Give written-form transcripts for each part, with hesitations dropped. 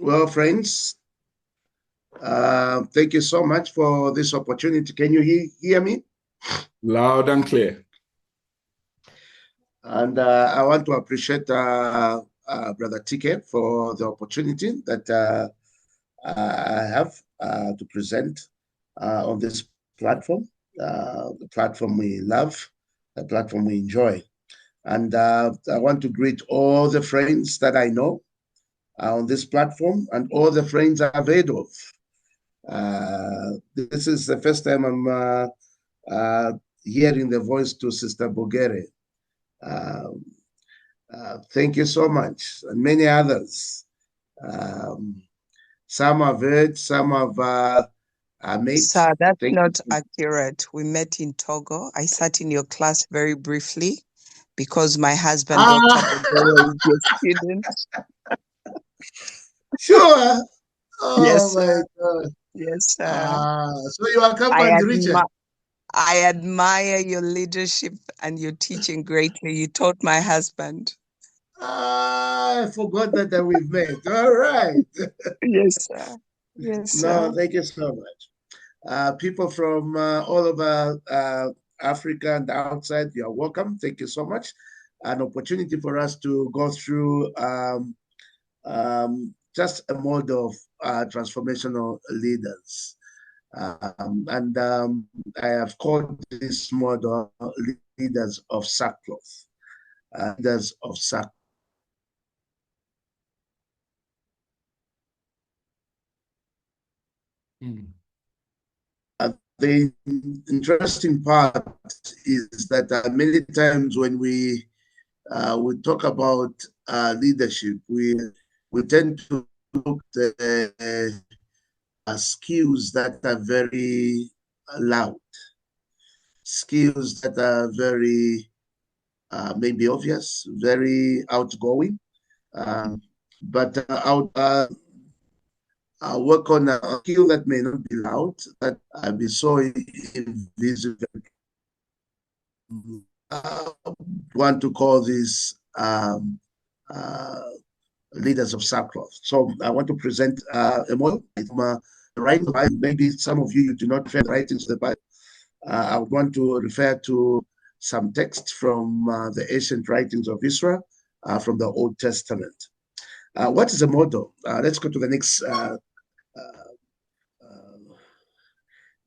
Well, friends, thank you so much for this opportunity. Can you hear me? Loud and clear. And I want to appreciate Brother TK for the opportunity that I have to present on this platform, the platform we love, the platform we enjoy. And I want to greet all the friends that I know on this platform and all the friends I've heard of. This is the first time I'm hearing the voice to Sister Bogere. Thank you so much, and many others. Some I've heard, some I've met. Sir, that's not accurate. We met in Togo. I sat in your class very briefly because my husband, Dr. Bogere, is your student. Sure. Oh, yes, my sir. God. Yes, sir. So you are accompanied Richard. I admire your leadership and your teaching greatly. You taught my husband. I forgot that we've met. All right. Yes, sir. Yes, sir. No, thank you so much. People from all over Africa and outside, you're welcome. Thank you so much. An opportunity for us to go through just a model of transformational leaders. I have called this model leaders of sackcloth. Leaders of sackcloth. The interesting part is that many times when we talk about leadership, we tend to look at skills that are very loud, skills that are very maybe obvious, very outgoing, but I'll work on a skill that may not be loud, that be so invisible. I want to call this leaders of sackcloth. So I want to present a model from right Bible. Maybe some of you do not read the writings of the Bible. I would want to refer to some texts from the ancient writings of Israel from the Old Testament. What is a model? Let's go to the next.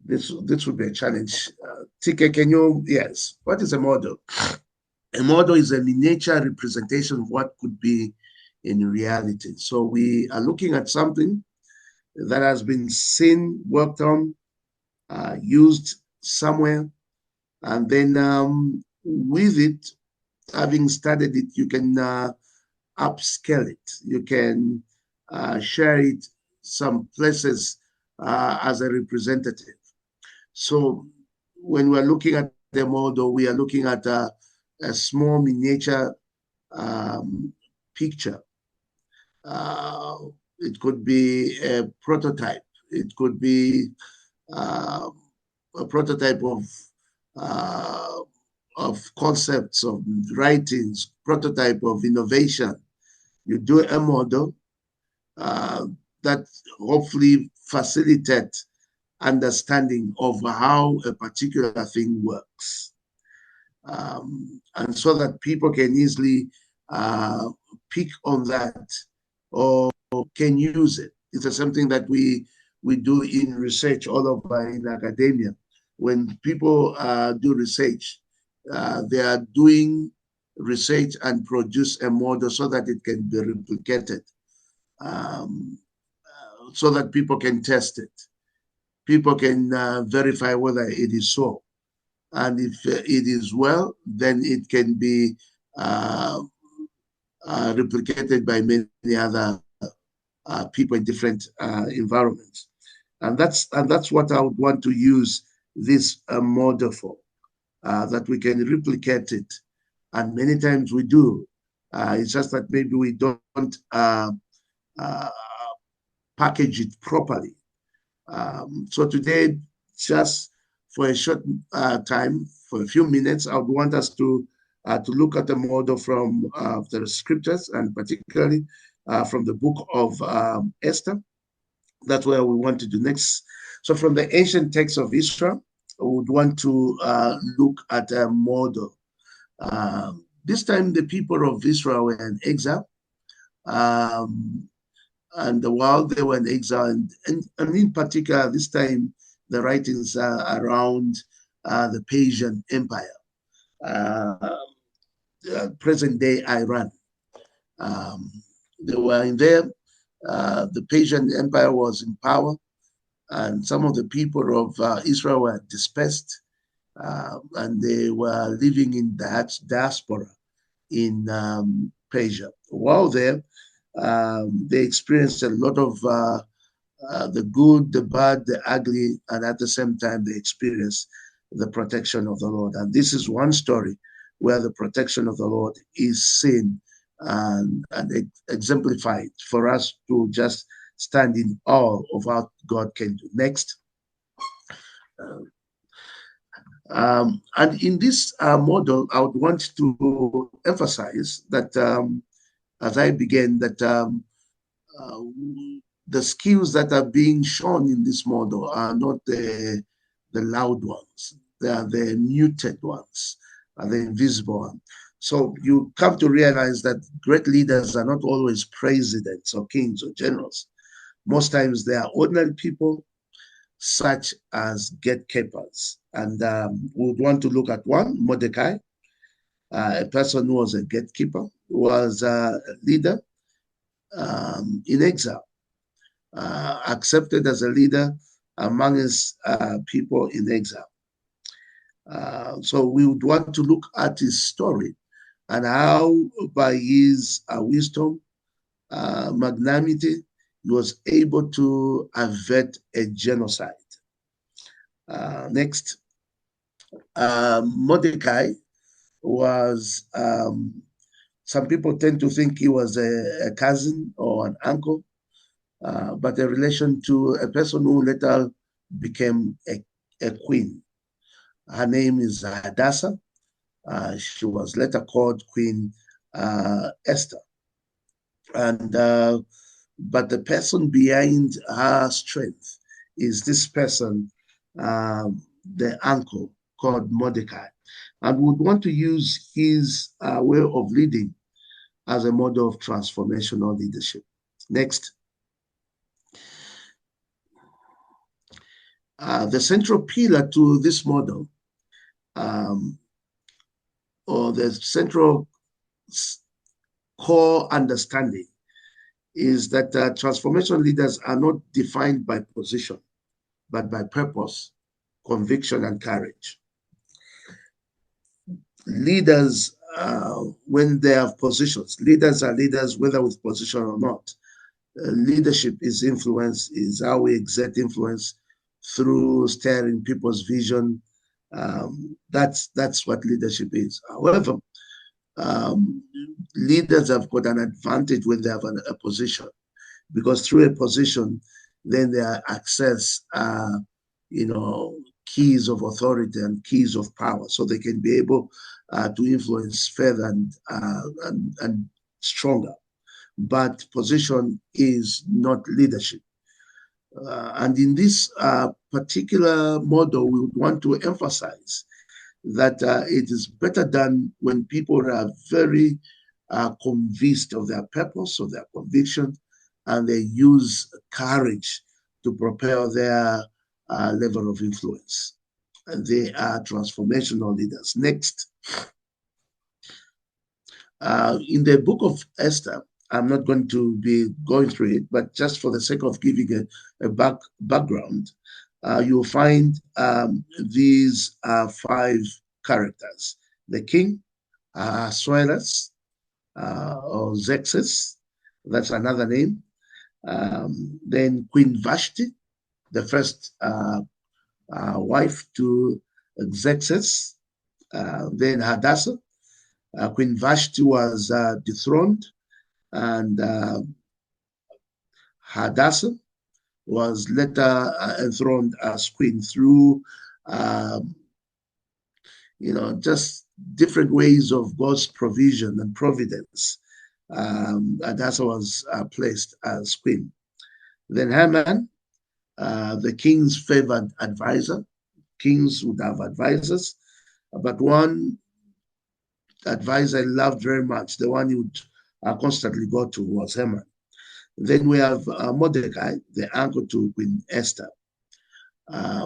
This would be a challenge. TK, can you? Yes. What is a model? A model is a miniature representation of what could be in reality. So we are looking at something that has been seen, worked on, used somewhere, and then with it, having studied it, you can upscale it. You can share it some places as a representative. So when we're looking at the model, we are looking at a small miniature picture. It could be a prototype. It could be a prototype of concepts, of writings, prototype of innovation. You do a model that hopefully facilitates understanding of how a particular thing works. And so that people can easily pick on that or can use it. It's something that we do in research all over in academia. When people do research, they are doing research and produce a model so that it can be replicated, so that people can test it. People can verify whether it is so. And if it is well, then it can be replicated by many other people in different environments. And that's what I would want to use this model for, that we can replicate it. And many times we do. It's just that maybe we don't package it properly. So today, just for a short time, for a few minutes, I would want us to look at the model from the scriptures, and particularly from the book of Esther. That's where we want to do next. So from the ancient texts of Israel, we would want to look at a model. This time, the people of Israel were in exile. And while they were in exile, and in particular, this time, the writings are around the Persian Empire, present-day Iran. They were in there. The Persian Empire was in power, and some of the people of Israel were dispersed, and they were living in that diaspora in Persia. While there, they experienced a lot of the good, the bad, the ugly, and at the same time, they experienced the protection of the Lord. And this is one story where the protection of the Lord is seen and exemplified for us to just stand in awe of what God can do. Next. And in this model, I would want to emphasize that as I began, that the skills that are being shown in this model are not the loud ones. They are the muted ones, are the invisible ones. So you come to realize that great leaders are not always presidents or kings or generals. Most times they are ordinary people, such as gatekeepers. And we would want to look at one, Mordecai, a person who was a gatekeeper, who was a leader in exile, accepted as a leader among his people in exile. So we would want to look at his story and how, by his wisdom, magnanimity, he was able to avert a genocide. Next, Mordecai was, some people tend to think he was a cousin or an uncle, but a relation to a person who later became a queen. Her name is Hadassah. She was later called Queen Esther. And but the person behind her strength is this person, the uncle called Mordecai, and would want to use his way of leading as a model of transformational leadership. Next. The central pillar to this model, or the central core understanding, is that transformation leaders are not defined by position, but by purpose, conviction, and courage. Leaders, when they have positions, leaders are leaders whether with position or not. Leadership is influence, is how we exert influence through steering people's vision. That's what leadership is. However, leaders have got an advantage when they have a position, because through a position, then they access, keys of authority and keys of power, so they can be able to influence further and stronger. But position is not leadership. And in this particular model, we would want to emphasize that it is better done when people are very convinced of their purpose, of their conviction, and they use courage to propel their level of influence. And they are transformational leaders. Next. In the book of Esther, I'm not going to be going through it, but just for the sake of giving a background, you'll find these 5 characters: the king, Ahasuerus, or Xerxes, that's another name. Then Queen Vashti, the first wife to Xerxes. Then Hadassah. Queen Vashti was dethroned, and Hadassah was later enthroned as queen through, just different ways of God's provision and providence. Hadassah was placed as queen. Then Haman, the king's favored advisor. Kings would have advisors, but one advisor I loved very much, the one he would constantly go to, was Haman. Then we have Mordecai, the uncle to Queen Esther.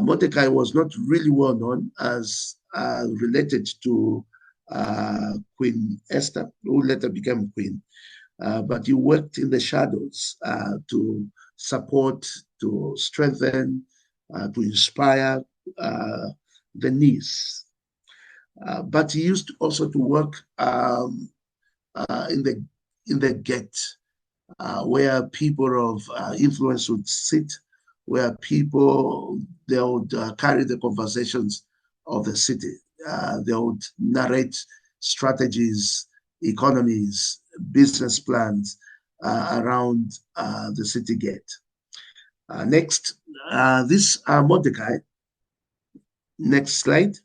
Mordecai was not really well known as related to Queen Esther, who later became queen, but he worked in the shadows to support, to strengthen, to inspire the niece. But he used also to work in the gate, where people of influence would sit, where people, they would carry the conversations of the city. They would narrate strategies, economies, business plans around the city gate. Next, this Mordecai. Next slide.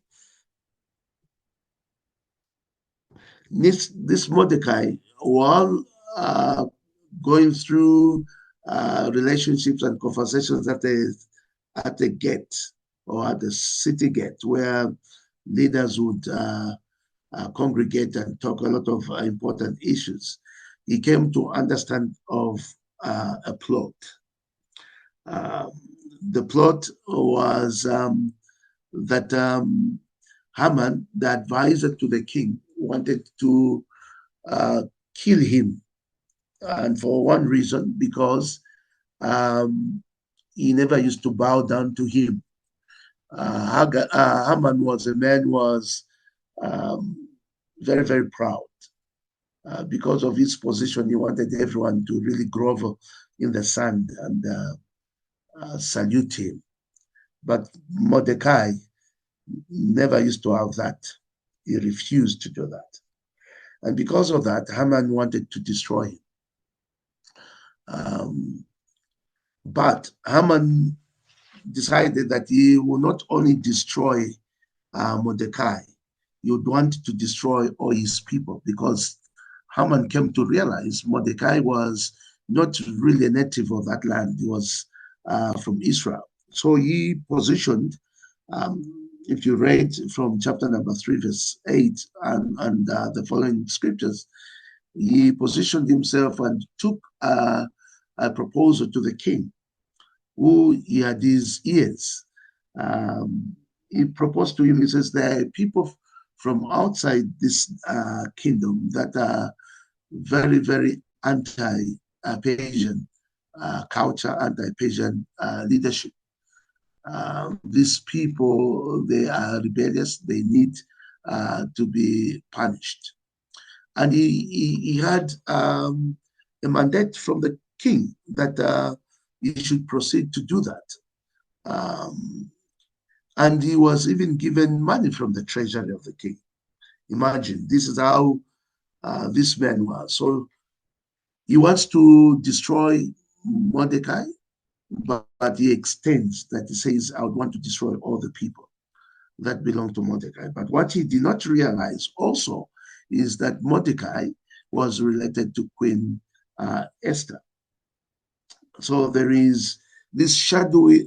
This Mordecai, while going through relationships and conversations at the gate or at the city gate, where leaders would congregate and talk a lot of important issues, he came to understand of a plot. The plot was that Haman, the advisor to the king, wanted to kill him, and for one reason, because he never used to bow down to him. Haman was a man who was very, very proud. Because of his position, he wanted everyone to really grovel in the sand and salute him. But Mordecai never used to have that. He refused to do that. And because of that, Haman wanted to destroy him. But Haman decided that he will not only destroy Mordecai, he would want to destroy all his people, because Haman came to realize Mordecai was not really a native of that land. He was from Israel. So he positioned, if you read from chapter number 3, verse 8, and the following scriptures, he positioned himself and took a proposal to the king, who he had his ears. He proposed to him, he says, there are people from outside this kingdom that are very, very anti-Persian culture, anti-Persian leadership. These people, they are rebellious, they need to be punished. And he had a mandate from the king that he should proceed to do that. And he was even given money from the treasury of the king. Imagine, this is how this man was. So he wants to destroy Mordecai, but he extends that. He says, I would want to destroy all the people that belong to Mordecai. But what he did not realize also is that Mordecai was related to Queen Esther. So there is this shadowy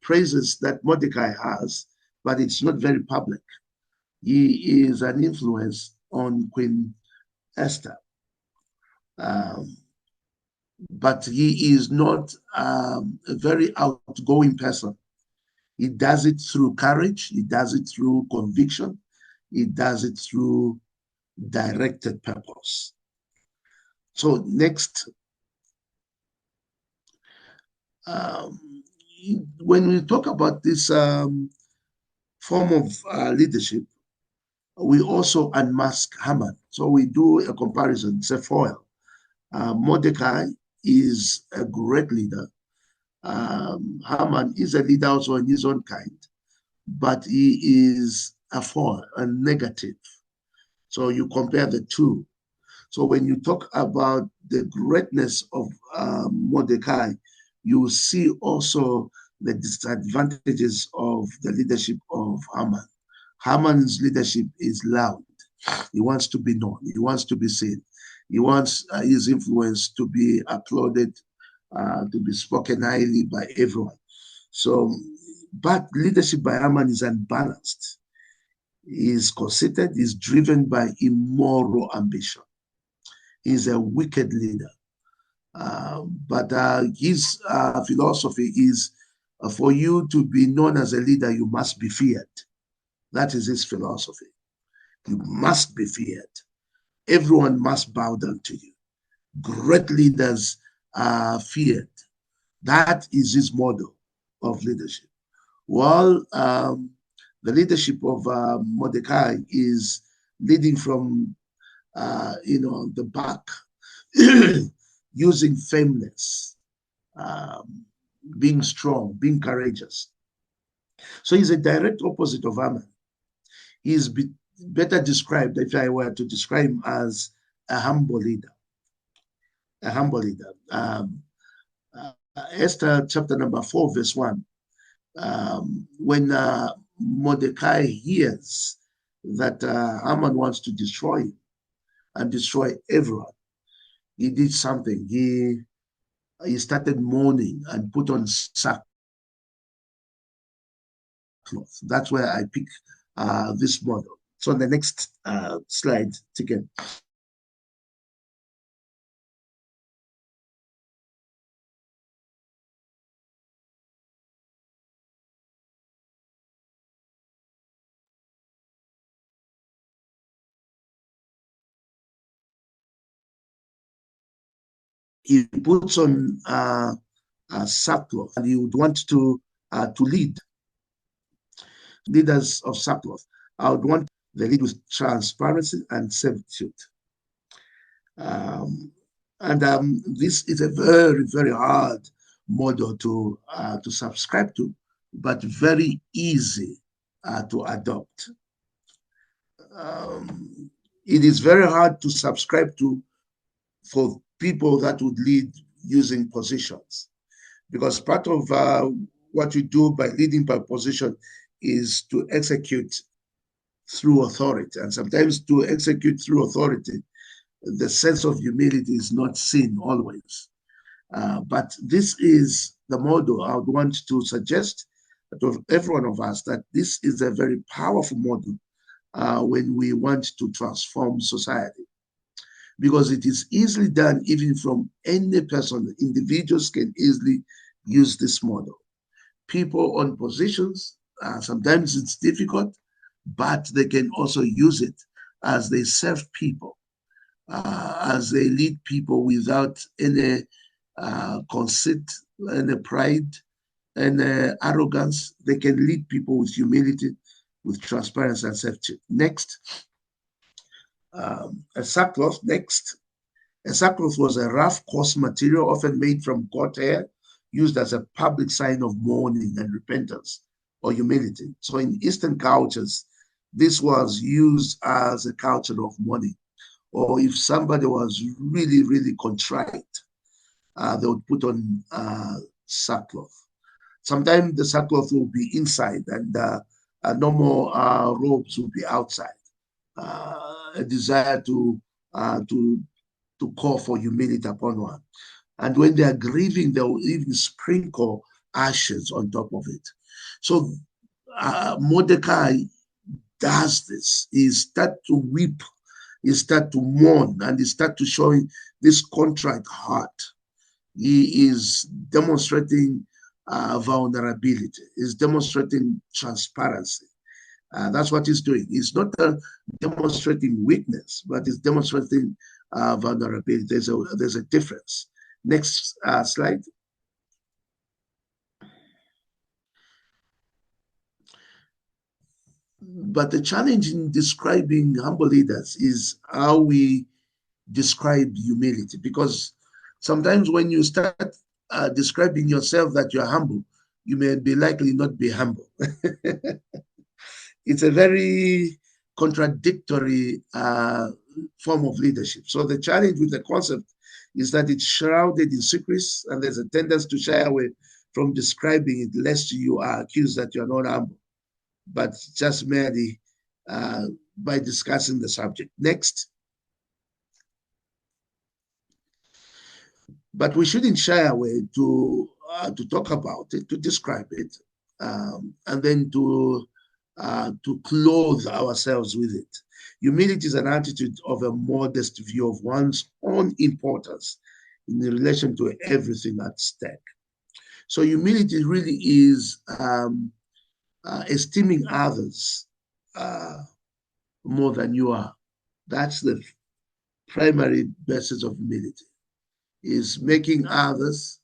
praises that Mordecai has, but it's not very public. He is an influence on Queen Esther. But he is not a very outgoing person. He does it through courage. He does it through conviction. He does it through directed purpose. So next, when we talk about this form of leadership, we also unmask Haman. So we do a comparison, it's a foil. Mordecai is a great leader. Haman is a leader also in his own kind, but he is a foil, a negative. So you compare the two. So when you talk about the greatness of Mordecai, you see also the disadvantages of the leadership of Haman. Haman's leadership is loud. He wants to be known. He wants to be seen. He wants his influence to be applauded, to be spoken highly by everyone. So, but leadership by Haman is unbalanced. He is conceited, is driven by immoral ambition. He is a wicked leader. But his philosophy is for you to be known as a leader, you must be feared. That is his philosophy. You must be feared. Everyone must bow down to you. Great leaders are feared. That is his model of leadership. Well, the leadership of Mordecai is leading from, the back, using firmness, being strong, being courageous. So he's a direct opposite of Haman. He's better described, if I were to describe him, as a humble leader. A humble leader. Esther chapter number 4, verse 1. When Mordecai hears that Haman wants to destroy him and destroy everyone, he did something. He started mourning and put on sackcloth. That's where I pick this model. So on the next slide, again. He puts on sackcloth, and he would want to lead. Leaders of sackcloth, I would want the lead with transparency and servitude. This is a very, very hard model to subscribe to, but very easy to adopt. It is very hard to subscribe to for people that would lead using positions, because part of what you do by leading by position is to execute through authority. And sometimes to execute through authority, the sense of humility is not seen always. But this is the model I would want to suggest to every one of us, that this is a very powerful model when we want to transform society, because it is easily done even from any person. Individuals can easily use this model. People on positions, sometimes it's difficult, but they can also use it as they serve people, as they lead people without any conceit, any pride, and arrogance. They can lead people with humility, with transparency and safety. Next, a sackcloth. Next, a sackcloth was a rough, coarse material, often made from goat hair, used as a public sign of mourning and repentance or humility. So in Eastern cultures, this was used as a culture of mourning. Or if somebody was really, really contrite, they would put on sackcloth. Sometimes the sackcloth will be inside, and normal robes will be outside. A desire to call for humility upon one. And when they are grieving, they will even sprinkle ashes on top of it. So Mordecai does this. He starts to weep, he starts to mourn, and he starts to show this contrite heart. He is demonstrating vulnerability. He's demonstrating transparency. That's what he's doing. He's not demonstrating weakness, but he's demonstrating vulnerability. There's a difference. Next slide. But the challenge in describing humble leaders is how we describe humility, because sometimes when you start describing yourself that you're humble, you may be likely not be humble. It's a very contradictory form of leadership. So the challenge with the concept is that it's shrouded in secrets, and there's a tendency to shy away from describing it, lest you are accused that you're not humble, but just merely by discussing the subject. Next. But we shouldn't shy away to talk about it, to describe it, and then to clothe ourselves with it. Humility is an attitude of a modest view of one's own importance in relation to everything at stake. So humility really is esteeming others more than you are. That's the primary basis of humility, is making others,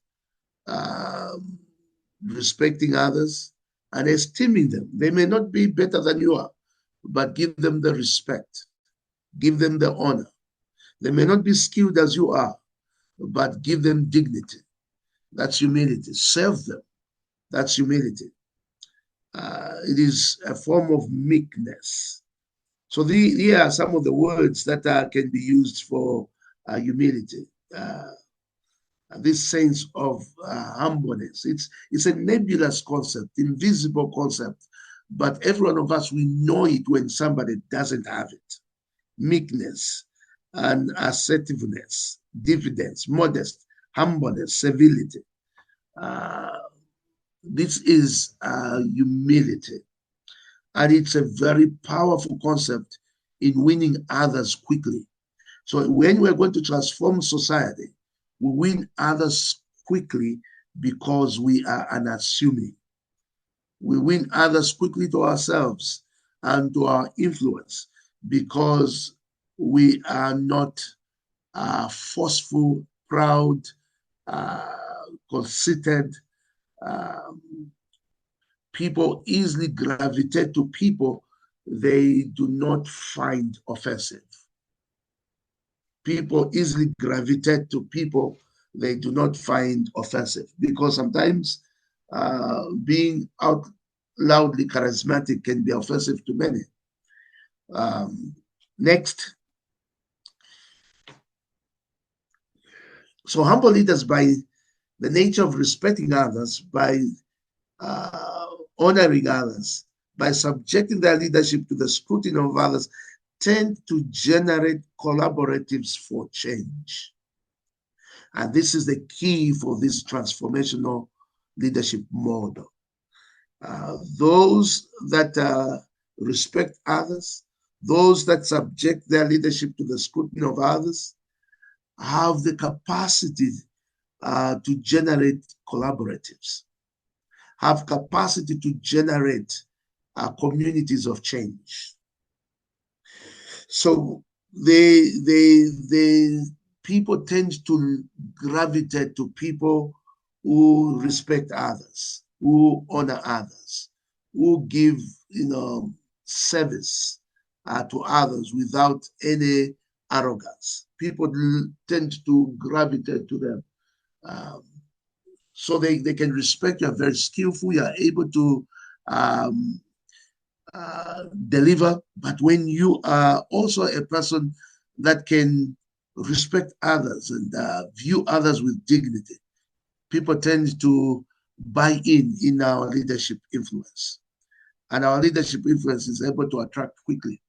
respecting others, and esteeming them. They may not be better than you are, but give them the respect, give them the honor. They may not be skilled as you are, but give them dignity. That's humility. Serve them. That's humility. It is a form of meekness. So here are some of the words that can be used for humility. This sense of humbleness. It's a nebulous concept, invisible concept, but every one of us, we know it when somebody doesn't have it. Meekness and assertiveness, diffidence, modest, humbleness, civility. This is humility. And it's a very powerful concept in winning others quickly. So when we're going to transform society, we win others quickly because we are unassuming. We win others quickly to ourselves and to our influence because we are not forceful, proud, conceited. People easily gravitate to people they do not find offensive. People easily gravitate to people they do not find offensive, because sometimes being out loudly charismatic can be offensive to many. Next. So humble leaders, by the nature of respecting others, by honoring others, by subjecting their leadership to the scrutiny of others, tend to generate collaboratives for change. And this is the key for this transformational leadership model. Those that respect others, those that subject their leadership to the scrutiny of others, have the capacity to generate collaboratives, have capacity to generate communities of change. So people tend to gravitate to people who respect others, who honor others, who give service to others without any arrogance. People tend to gravitate to them. So they can respect you, are very skillful, you are able to deliver. But when you are also a person that can respect others and view others with dignity, people tend to buy in our leadership influence. And our leadership influence is able to attract quickly.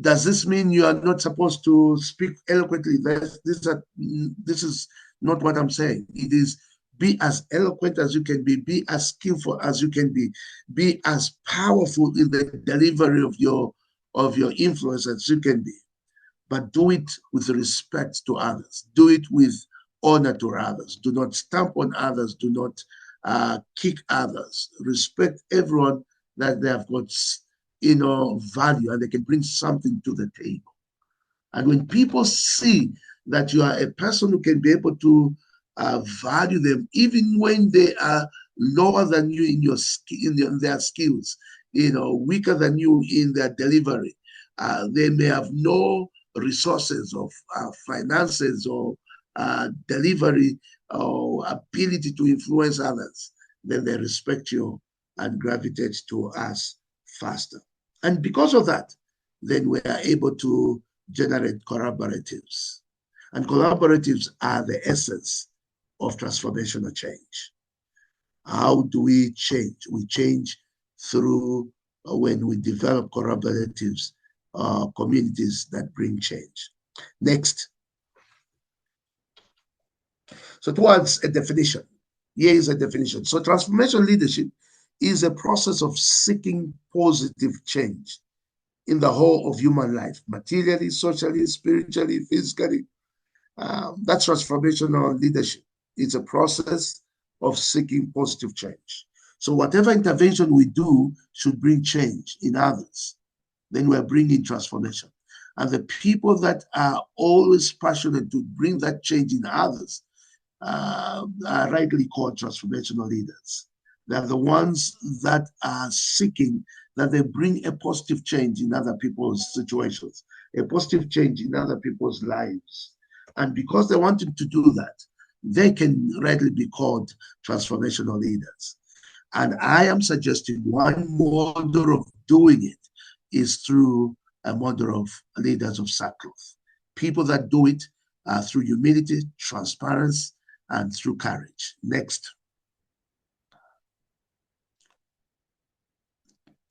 Does this mean you are not supposed to speak eloquently? This is not what I'm saying. It is, be as eloquent as you can be as skillful as you can be as powerful in the delivery of your influence as you can be. But do it with respect to others. Do it with honor to others. Do not stamp on others. Do not kick others. Respect everyone, that they have got value and they can bring something to the table. And when people see that you are a person who can be able to value them, even when they are lower than you in their skills, weaker than you in their delivery, they may have no resources of finances or delivery or ability to influence others, then they respect you and gravitate to us faster. And because of that, then we are able to generate collaboratives. And collaboratives are the essence of transformational change. How do we change? We change through when we develop collaboratives, communities that bring change. Next. So towards a definition, here is a definition. So transformation leadership is a process of seeking positive change in the whole of human life, materially, socially, spiritually, physically. That's transformational leadership. It's a process of seeking positive change. So whatever intervention we do should bring change in others. Then we're bringing transformation. And the people that are always passionate to bring that change in others are rightly called transformational leaders. They're the ones that are seeking that they bring a positive change in other people's situations, a positive change in other people's lives. And because they wanted to do that, they can rightly be called transformational leaders. And I am suggesting one model of doing it is through a model of leaders of Sackcloth. People that do it through humility, transparency, and through courage. Next.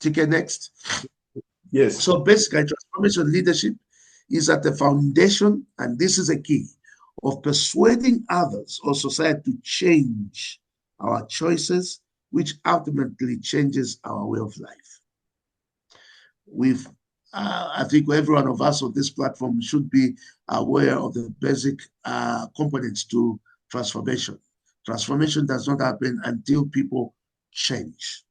Take next. Yes. So basically, transformation leadership is at the foundation, and this is a key, of persuading others or society to change our choices, which ultimately changes our way of life. I think every one of us on this platform should be aware of the basic components to transformation. Transformation does not happen until people change.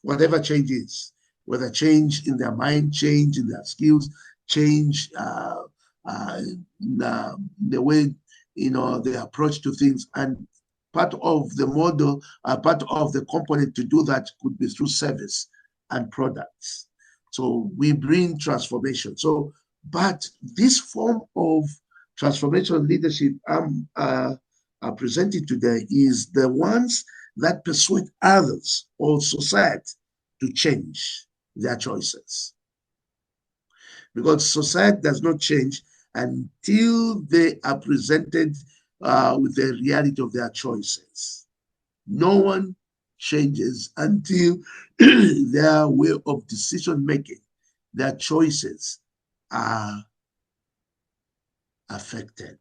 Whatever change is, whether change in their mind, change in their skills, change in the way they approach to things. And part of the model, part of the component to do that could be through service and products. So we bring transformation. So, but this form of transformational leadership I'm presenting today is the ones that persuade others or society to change their choices. Because society does not change until they are presented with the reality of their choices. No one changes until their way of decision making, their choices are affected.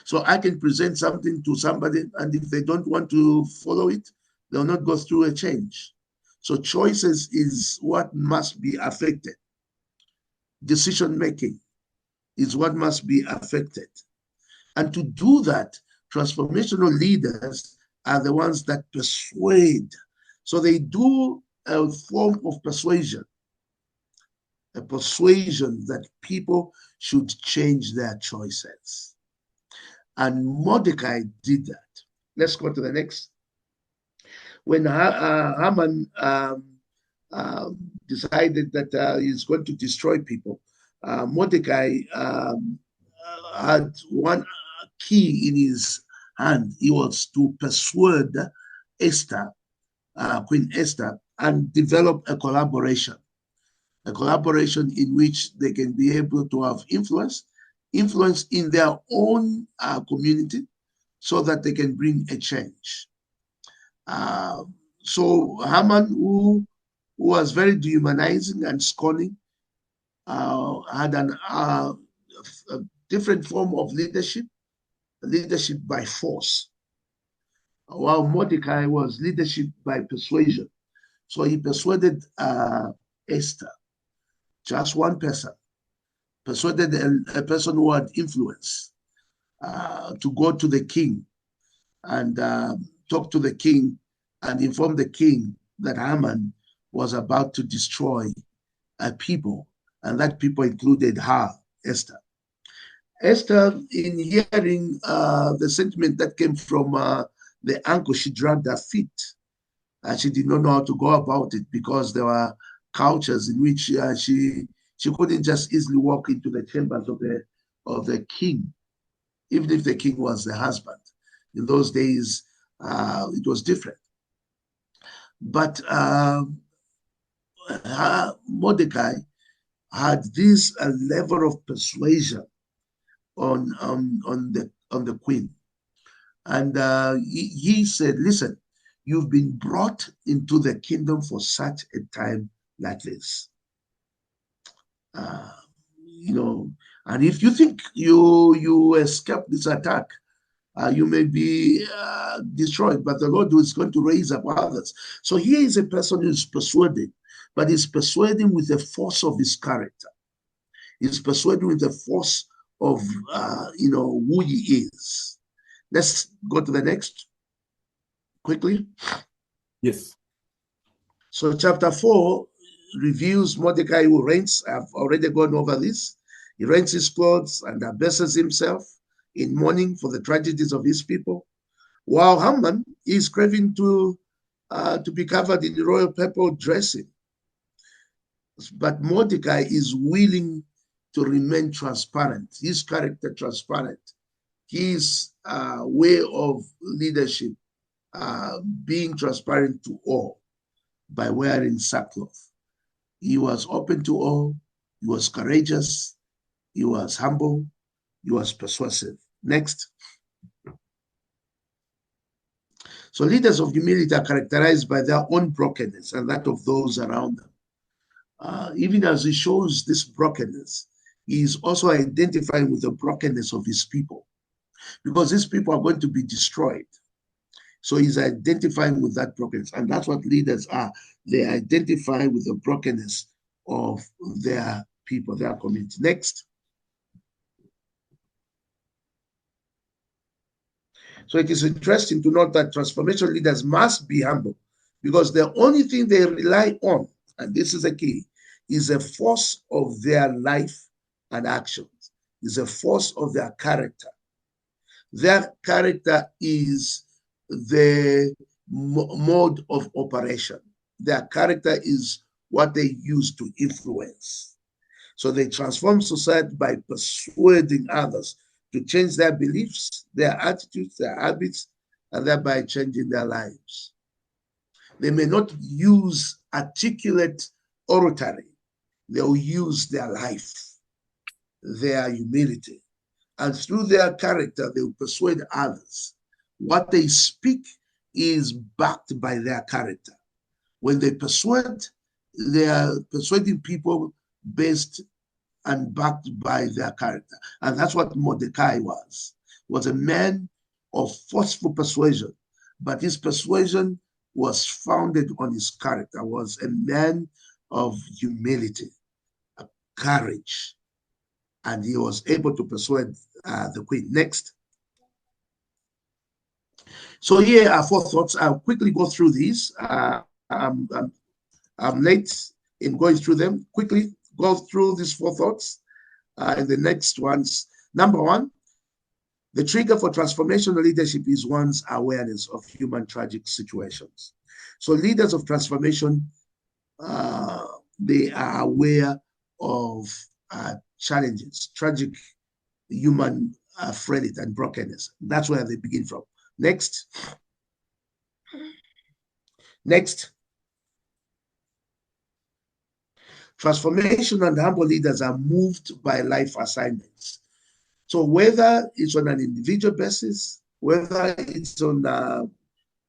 So I can present something to somebody, and if they don't want to follow it, they'll not go through a change. So choices is what must be affected. Decision making is what must be affected. And to do that, transformational leaders are the ones that persuade. So they do a form of persuasion, a persuasion that people should change their choices. And Mordecai did that. Let's go to the next. When Haman decided that he's going to destroy people, Mordecai had one key in his hand. He was to persuade Esther, Queen Esther, and develop a collaboration in which they can be able to have influence in their own community so that they can bring a change. So Haman, who was very dehumanizing and scorning, had a different form of leadership by force, while Mordecai was leadership by persuasion. So he persuaded Esther, just one person, persuaded a person who had influence to go to the king and talk to the king and inform the king that Haman was about to destroy a people, and that people included her, Esther. Esther, in hearing the sentiment that came from the uncle, she dragged her feet. And she did not know how to go about it because there were cultures in which she couldn't just easily walk into the chambers of the king, even if the king was the husband. In those days, it was different. But Mordecai had this level of persuasion on the queen, and he said, "Listen, You've been brought into the kingdom for such a time like this. You know, and if you think you escape this attack, you may be destroyed, but the Lord is going to raise up others. So here is a person who is persuading, but he's persuading with the force of his character. He's persuading with the force of who he is. Let's go to the next quickly. Yes. So chapter 4 reviews Mordecai who rents. I've already gone over this. He rents his clothes and abases himself in mourning for the tragedies of his people, while Haman is craving to be covered in royal purple dressing. But Mordecai is willing to remain transparent, his character transparent, his way of leadership being transparent to all by wearing sackcloth. He was open to all, he was courageous, he was humble, he was persuasive. Next. So leaders of humility are characterized by their own brokenness and that of those around them. Even as he shows this brokenness, he is also identifying with the brokenness of his people, because these people are going to be destroyed. So he's identifying with that brokenness. And that's what leaders are. They identify with the brokenness of their people, their community. Next. So it is interesting to note that transformation leaders must be humble, because the only thing they rely on, and this is the key, is a force of their life and actions, is a force of their character. Their character is the mode of operation. Their character is what they use to influence. So they transform society by persuading others to change their beliefs, their attitudes, their habits, and thereby changing their lives. They may not use articulate oratory. They'll use their life, their humility, and through their character, they'll persuade others. What they speak is backed by their character. When they persuade, they are persuading people based and backed by their character. And that's what Mordecai was a man of forceful persuasion, but his persuasion was founded on his character, was a man of humility, courage, and he was able to persuade the queen. Next. So here are 4 thoughts. I'll quickly go through these. I'm late in going through them. Quickly go through these 4 thoughts. And the next ones. Number 1, the trigger for transformational leadership is one's awareness of human tragic situations. So leaders of transformation, they are aware of challenges, tragic human frailty and brokenness. That's where they begin from. Next. Transformation and humble leaders are moved by life assignments. So whether it's on an individual basis, whether it's on a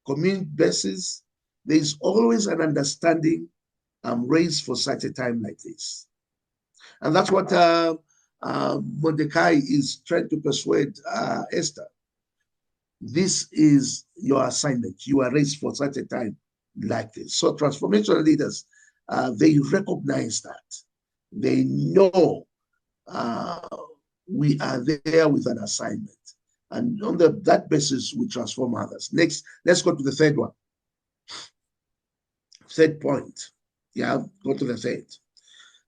community basis, there is always an understanding raised for such a time like this. And that's what Mordecai is trying to persuade Esther. This is your assignment. You are raised for such a time like this. So transformational leaders, they recognize that. They know we are there with an assignment. And on that basis, we transform others. Next, let's go to the third one. Third point. Yeah, go to the third.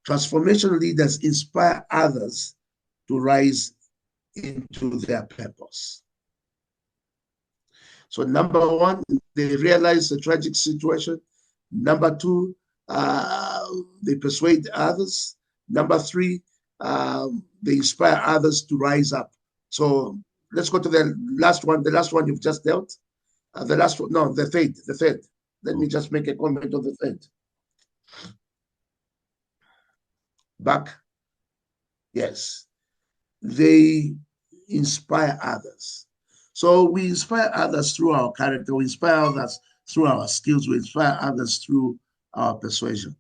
Transformational leaders inspire others to rise into their purpose. So number 1, they realize the tragic situation. Number 2, they persuade others. Number 3, they inspire others to rise up. So let's go to the last one. The last one you've just dealt. The last one, no, the third. Let me just make a comment on the third. Back. Yes. They inspire others. So we inspire others through our character. We inspire others through our skills, we inspire others through our persuasion.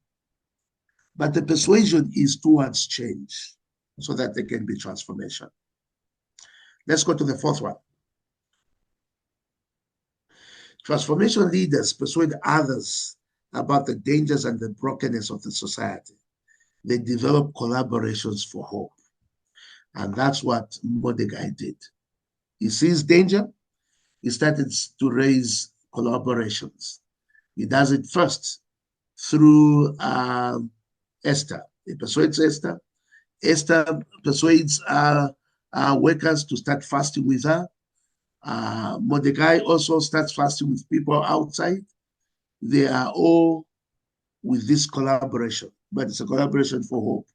But the persuasion is towards change so that there can be transformation. Let's go to the fourth one. Transformation leaders persuade others about the dangers and the brokenness of the society. They develop collaborations for hope. And that's what Mordecai did. He sees danger. He started to raise collaborations. He does it first through Esther. He persuades Esther. Esther persuades workers to start fasting with her. Mordecai also starts fasting with people outside. They are all with this collaboration, but it's a collaboration for hope.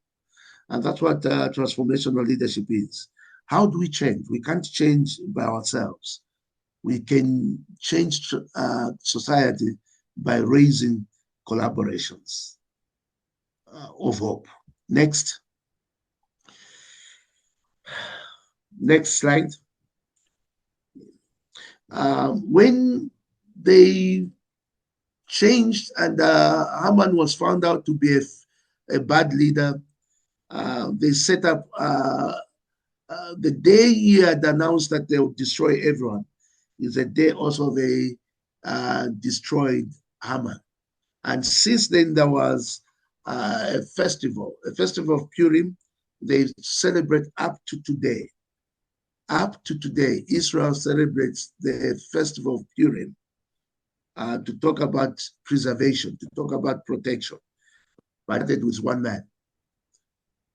And that's what transformational leadership is. How do we change? We can't change by ourselves. We can change society by raising collaborations of hope. Next slide. When they changed and Haman was found out to be a bad leader, they set up the day he had announced that they would destroy everyone is the day also they destroyed Haman. And since then there was a festival of Purim. They celebrate up to today. Up to today, Israel celebrates the festival of Purim to talk about preservation, to talk about protection. But it was one man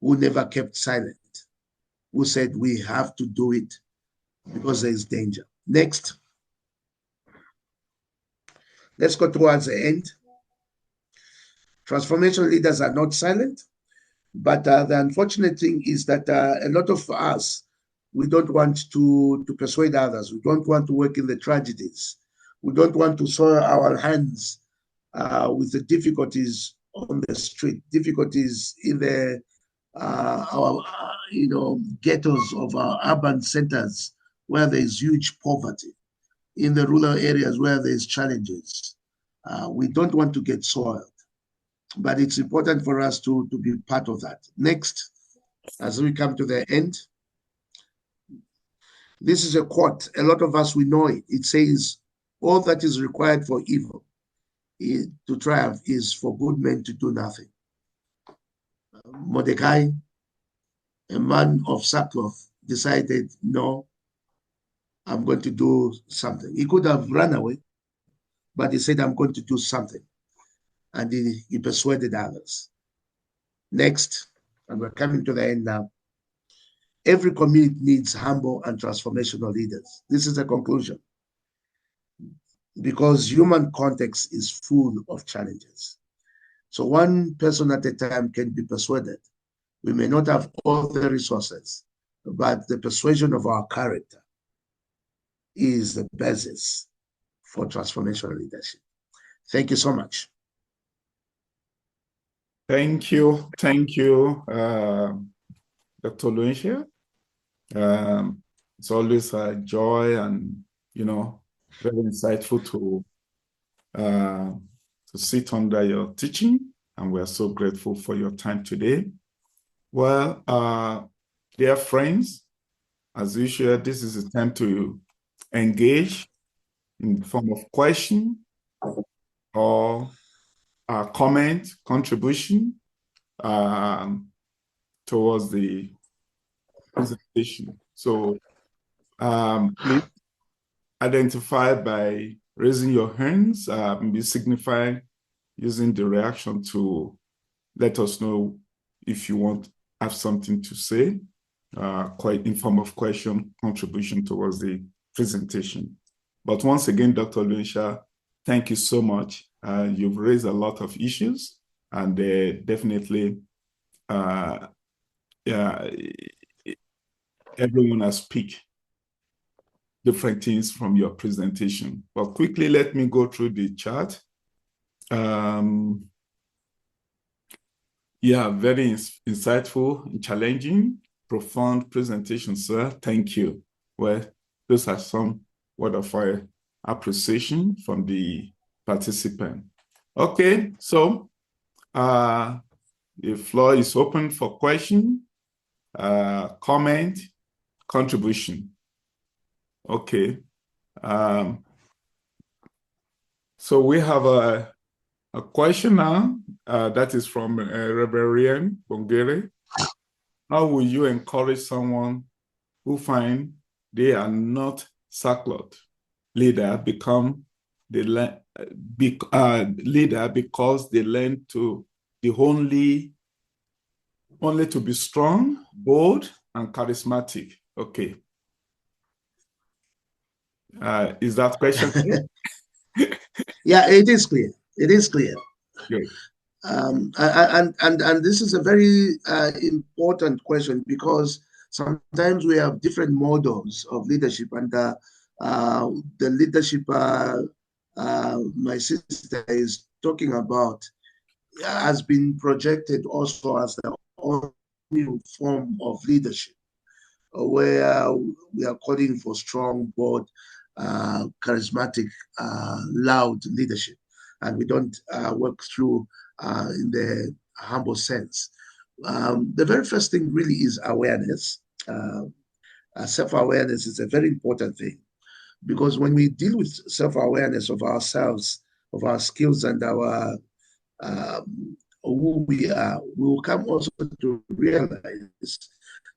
who never kept silent, who said we have to do it because there is danger. Next. Let's go towards the end. Transformation leaders are not silent, but the unfortunate thing is that a lot of us, we don't want to persuade others. We don't want to work in the tragedies. We don't want to soil our hands with the difficulties on the street, difficulties in the our ghettos of our urban centers where there is huge poverty, in the rural areas where there is challenges. We don't want to get soiled, but it's important for us to be part of that. Next, as we come to the end, this is a quote. A lot of us, we know it. It says, all that is required for evil to triumph is for good men to do nothing. Mordecai, a man of Sackcloth, decided, no, I'm going to do something. He could have run away, but he said, I'm going to do something. And he persuaded others. Next, and we're coming to the end now. Every community needs humble and transformational leaders. This is the conclusion. Because human context is full of challenges. So one person at a time can be persuaded. We may not have all the resources, but the persuasion of our character is the basis for transformational leadership. Thank you so much. Thank you, Dr. Luenshia. It's always a joy and, very insightful to sit under your teaching, and we're so grateful for your time today. Well, dear friends, as usual, this is a time to engage in the form of question or comment, contribution towards the presentation. So please identify by raising your hands, maybe signify using the reaction to let us know if you want to have something to say, quite in form of question, contribution towards the presentation. But once again, Dr. Luenshia, thank you so much. You've raised a lot of issues, and definitely, everyone has picked different things from your presentation. But quickly, let me go through the chart. Very insightful and challenging, profound presentation, sir. Thank you. Well, those are some word of appreciation from the participant. Okay, so the floor is open for question, comment, contribution. Okay. So we have a question now that is from Reverend Bongere. How will you encourage someone who find they are not sackcloth leader become the leader because they learn to the only to be strong, bold, and charismatic? Okay. Is that question clear? Yeah, it is clear. It is clear. Good. And this is a very important question, because sometimes we have different models of leadership, and the leadership my sister is talking about has been projected also as the new form of leadership, where we are calling for strong, bold, charismatic, loud leadership. And we don't work through in the humble sense. The very first thing really is awareness. Self-awareness is a very important thing, because when we deal with self-awareness of ourselves, of our skills, and our who we are, we will come also to realize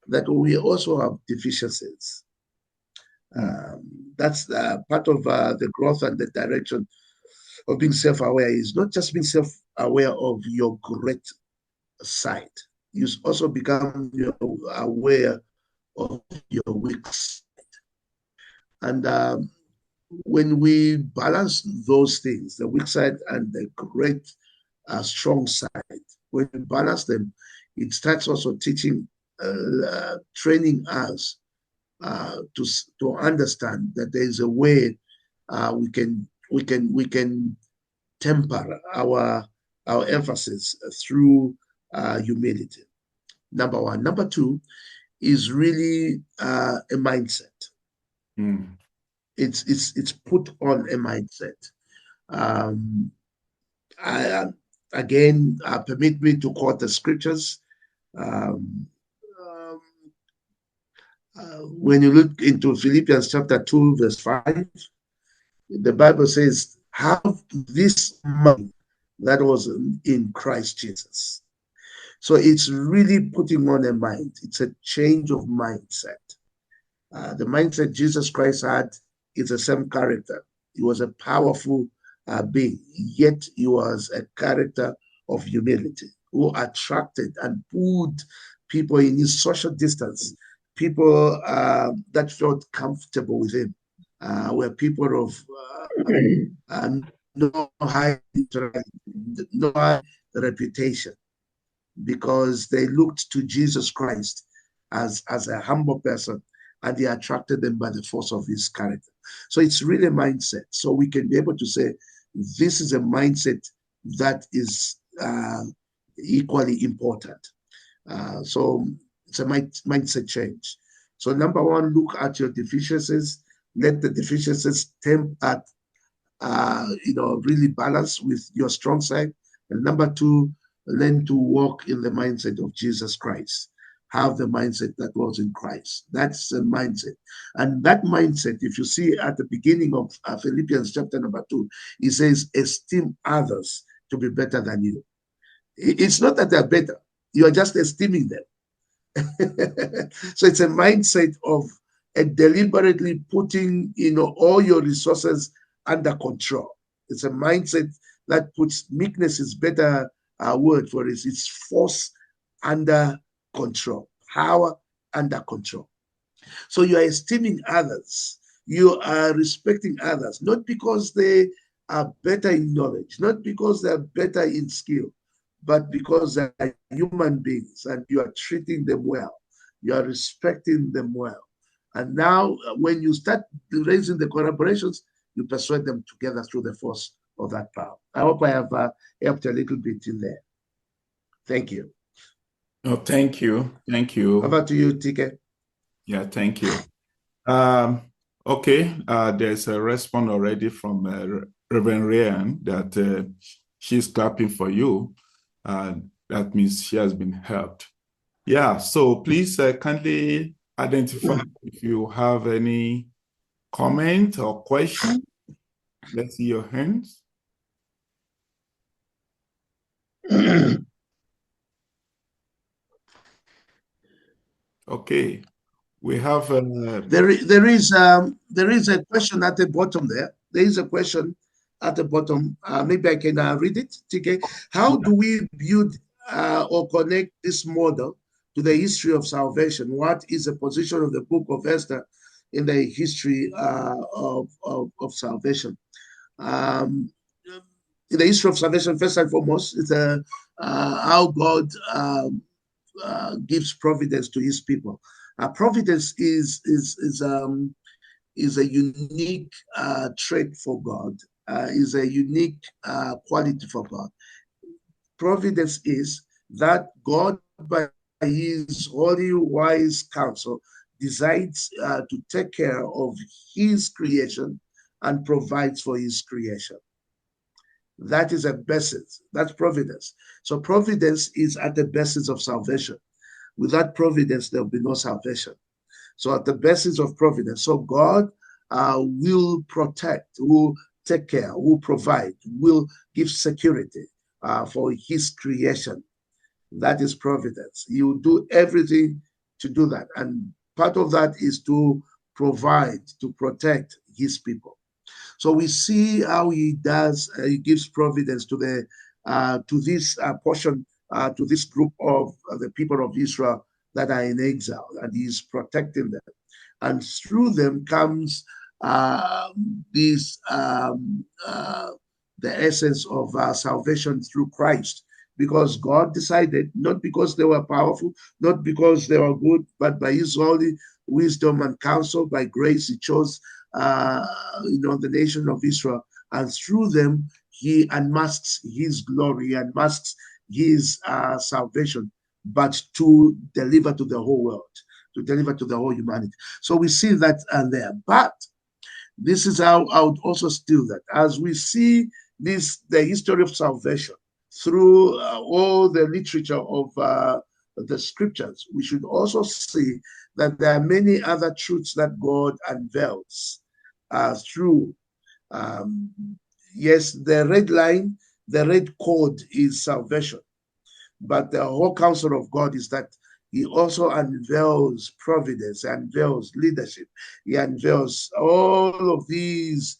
that we also have deficiencies. That's part of the growth and the direction of being self-aware, is not just being self-aware of your great side. You also become aware of your weak side. And when we balance those things, the weak side and the great strong side, when we balance them, it starts also teaching, training us to understand that there is a way we can temper our emphasis through humility. Number one. Number two is really a mindset. It's put on a mindset. Permit me to quote the scriptures. When you look into Philippians chapter 2, verse 5, the Bible says, have this mind that was in Christ Jesus. So it's really putting on a mind. It's a change of mindset. The mindset Jesus Christ had is the same character. He was a powerful being, yet he was a character of humility who attracted and pulled people in his social distance. People that felt comfortable with him were people of no high reputation, because they looked to Jesus Christ as a humble person, and he attracted them by the force of his character. So it's really a mindset. So we can be able to say, this is a mindset that is equally important. So it's a mindset change. So number one, look at your deficiencies. Let the deficiencies really balance with your strong side. And number two, learn to walk in the mindset of Jesus Christ. Have the mindset that was in Christ. That's a mindset. And that mindset, if you see at the beginning of Philippians chapter number 2, it says, esteem others to be better than you. It's not that they're better. You are just esteeming them. So it's a mindset of deliberately putting, all your resources under control. It's a mindset that puts meekness is better word for it. It's force under control, power under control. So you are esteeming others. You are respecting others, not because they are better in knowledge, not because they are better in skill, but because they are human beings and you are treating them well. You are respecting them well. And now when you start raising the collaborations, you persuade them together through the force of that power. I hope I have helped a little bit in there. Thank you. Oh, thank you. Thank you. Over to you, TK. Yeah, thank you. Okay, there's a response already from Reverend Ryan, that she's clapping for you. That means she has been helped. Yeah, so please kindly identify if you have any comment or question. Let's see your hands. Okay, we have. There is a question at the bottom there. There is a question at the bottom. Maybe I can read it. Okay. How do we build or connect this model to the history of salvation? What is the position of the book of Esther in the history of salvation? In the history of salvation, first and foremost, it's how God gives providence to His people. Providence is a unique trait for God. Is a unique quality for God. Providence is that God, by His holy, wise counsel, decides to take care of His creation and provides for His creation. That is a basis. That's providence. So providence is at the basis of salvation. Without providence, there will be no salvation. So at the basis of providence, so God will protect, will take care, will provide, will give security for His creation. That is providence. He will do everything to do that. And part of that is to provide, to protect His people. So we see how He does, He gives providence to this portion, to this group of the people of Israel that are in exile, and He's protecting them. And through them comes the essence of salvation through Christ, because God decided, not because they were powerful, not because they were good, but by His holy wisdom and counsel, by grace, He chose the nation of Israel, and through them He unmasks His glory, He unmasks His salvation, but to deliver to the whole world, to deliver to the whole humanity. So we see that there. But this is how I would also still that as we see the history of salvation through all the literature of the scriptures, we should also see that there are many other truths that God unveils through. Yes, the red line, the red code is salvation. But the whole counsel of God is that He also unveils providence, unveils leadership. He unveils all of these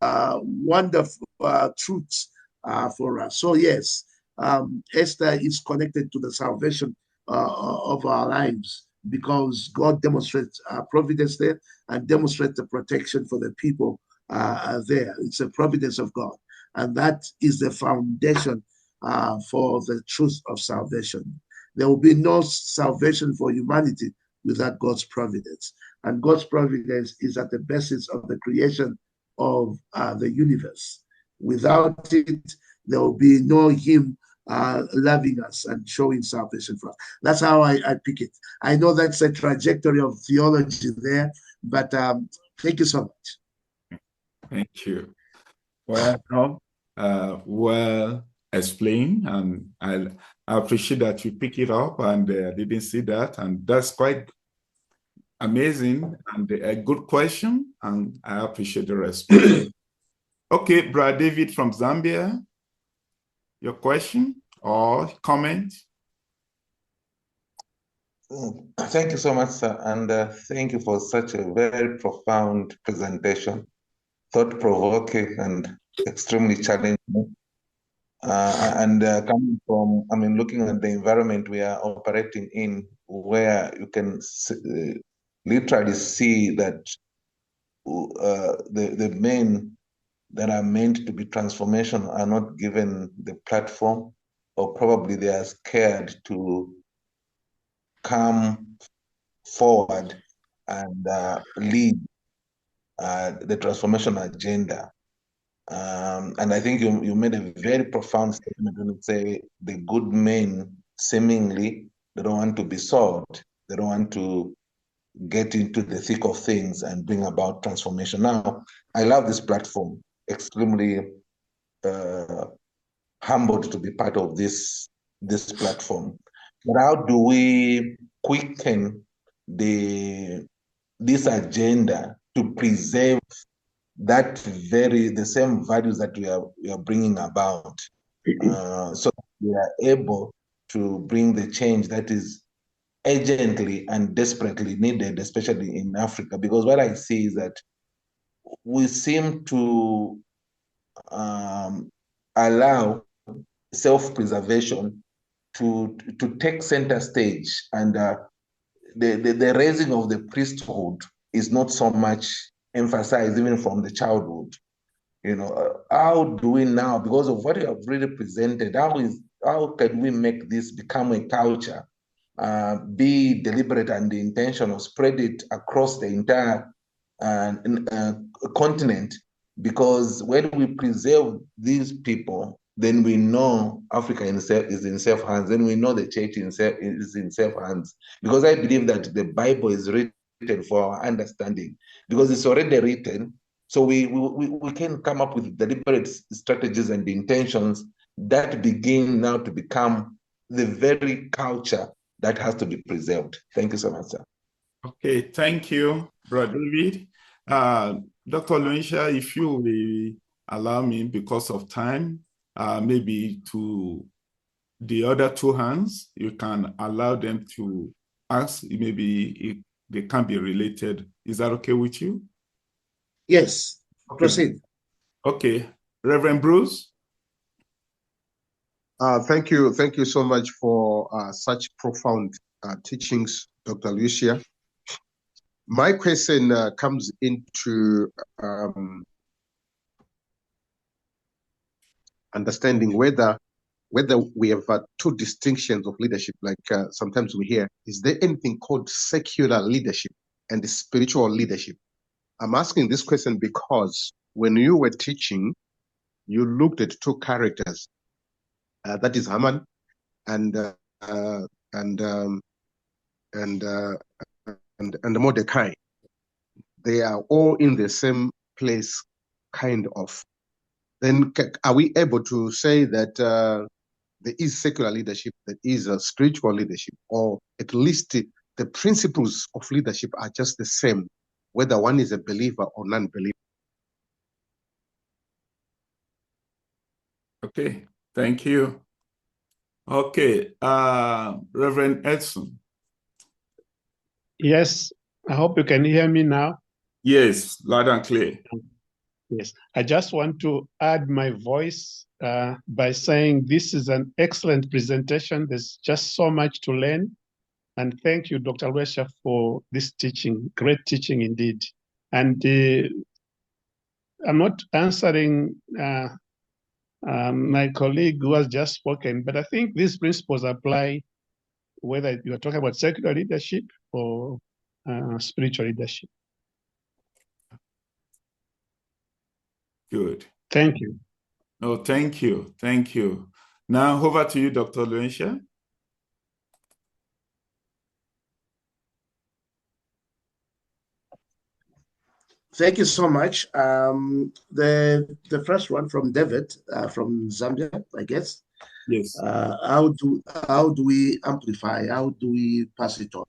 wonderful truths for us. So yes, Esther is connected to the salvation of our lives, because God demonstrates providence there and demonstrates the protection for the people there. It's a providence of God. And that is the foundation for the truth of salvation. There will be no salvation for humanity without God's providence. And God's providence is at the basis of the creation of the universe. Without it, there will be no Him loving us and showing salvation for us. That's how I pick it. I know that's a trajectory of theology there, but thank you so much. Thank you. Well, well explained, and I appreciate that you pick it up, and I didn't see that, and that's quite amazing and a good question, and I appreciate the response. Okay, Brad David from Zambia, your question or comment? Thank you so much, sir, and thank you for such a very profound presentation, thought-provoking and extremely challenging. Coming from, looking at the environment we are operating in, where you can literally see that the men that are meant to be transformation are not given the platform, or probably they are scared to come forward and lead the transformation agenda. And I think you made a very profound statement when you say the good men seemingly they don't want to be sought, they don't want to get into the thick of things and bring about transformation. Now, I love this platform extremely humbled to be part of this platform. But how do we quicken this agenda to preserve the same values that we are bringing about, so that we are able to bring the change that is urgently and desperately needed, especially in Africa? Because what I see is that we seem to allow self-preservation to take center stage, and the raising of the priesthood is not so much emphasized even from the childhood. How do we now, because of what you have really presented, how can we make this become a culture, be deliberate and intentional, spread it across the entire continent? Because when we preserve these people, then we know Africa is in safe hands. Then we know the church is in safe hands. Because I believe that the Bible is written for our understanding, because it's already written. So we can come up with deliberate strategies and intentions that begin now to become the very culture that has to be preserved. Thank you so much, sir. Okay, thank you, Brother David. Dr. Luisha, if you will allow me, because of time, maybe to the other two hands, you can allow them to ask, maybe if they can be related. Is that okay with you? Yes, Okay. proceed. Okay, Reverend Bruce. Thank you so much for such profound teachings, Dr. Lucia. My question comes into understanding whether we have two distinctions of leadership, like sometimes we hear, is there anything called secular leadership and spiritual leadership? I'm asking this question because when you were teaching, you looked at two characters, that is Haman and Mordecai. They are all in the same place, kind of. Then are we able to say that there is secular leadership, there is a spiritual leadership, or at least the principles of leadership are just the same, whether one is a believer or non-believer? Okay, thank you. Okay, Reverend Edson. Yes, I hope you can hear me now. Yes, loud and clear. Yes, I just want to add my voice by saying this is an excellent presentation. There's just so much to learn. And thank you, Dr. Luesha, for this teaching, great teaching indeed. And I'm not answering my colleague who has just spoken, but I think these principles apply whether you are talking about secular leadership or spiritual leadership. Good. Thank you. No, thank you. Thank you. Now, over to you, Dr. Luisha. Thank you so much. The first one from David from Zambia, I guess. Yes. How do we amplify? How do we pass it on?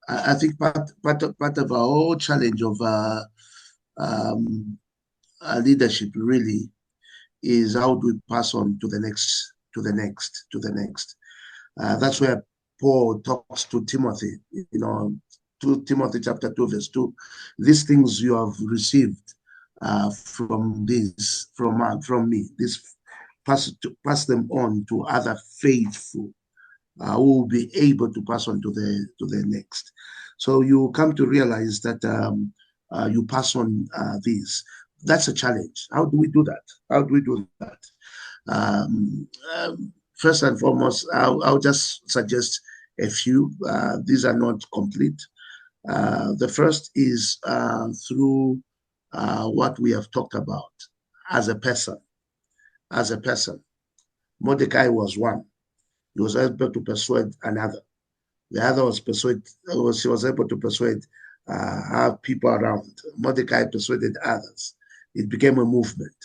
I think part of our whole challenge of leadership really is how do we pass on to the next. That's where Paul talks to Timothy, 2 Timothy chapter 2, verse 2. These things you have received from me. This pass them on to other faithful who will be able to pass on to the next. So you come to realize that you pass on these. That's a challenge. How do we do that? First and foremost, I'll just suggest a few. These are not complete. The first is through what we have talked about as a person. Mordecai was one. He was able to persuade another. The other she was able to persuade her people around. Mordecai persuaded others. It became a movement.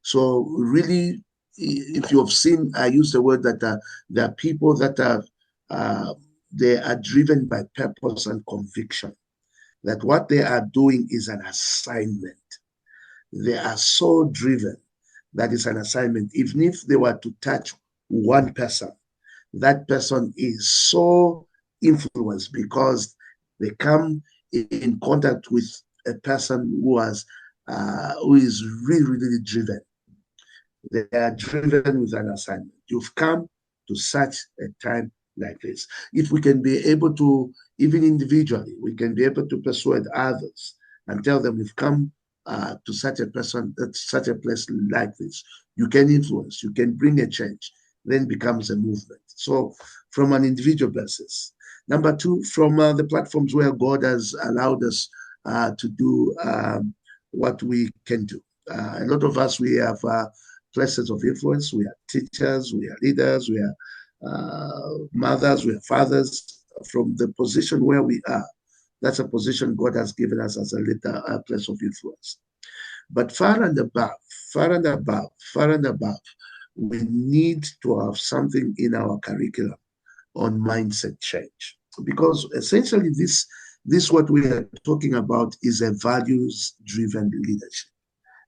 So really, if you have seen, I use the word that there are people that are they are driven by purpose and conviction, that what they are doing is an assignment. They are so driven that it's an assignment. Even if they were to touch one person, that person is so influenced because they come in contact with a person who is really, really driven. They are driven with an assignment. You've come to such a time like this. If we can be able to, even individually, we can be able to persuade others and tell them we've come to such a person, such a place like this. You can influence, you can bring a change, then becomes a movement. So from an individual basis. Number two, from the platforms where God has allowed us to do what we can do. A lot of us, we have places of influence. We are teachers, we are leaders, we are mothers, we are fathers. From the position where we are, that's a position God has given us as a leader, a place of influence. But far and above, far and above, far and above, we need to have something in our curriculum on mindset change. Because essentially this what we are talking about is a values-driven leadership.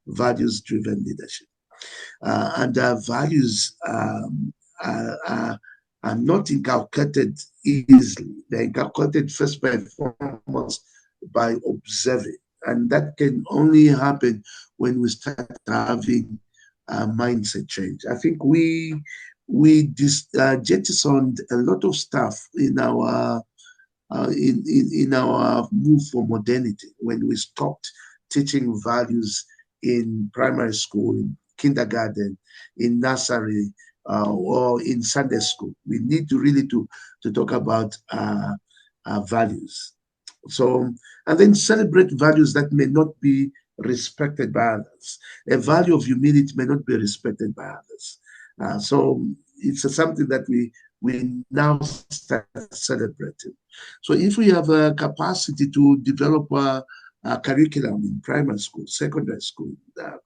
Values-driven leadership. And our values are not inculcated easily. They're inculcated first by foremost by observing. And that can only happen when we start having a mindset change. I think we jettisoned a lot of stuff in our in our move for modernity when we stopped teaching values in primary school, in kindergarten, in nursery, or in Sunday school. We need to really to talk about values. So, and then celebrate values that may not be respected by others. A value of humility may not be respected by others. So it's something that we now start celebrating. So if we have a capacity to develop a curriculum in primary school, secondary school,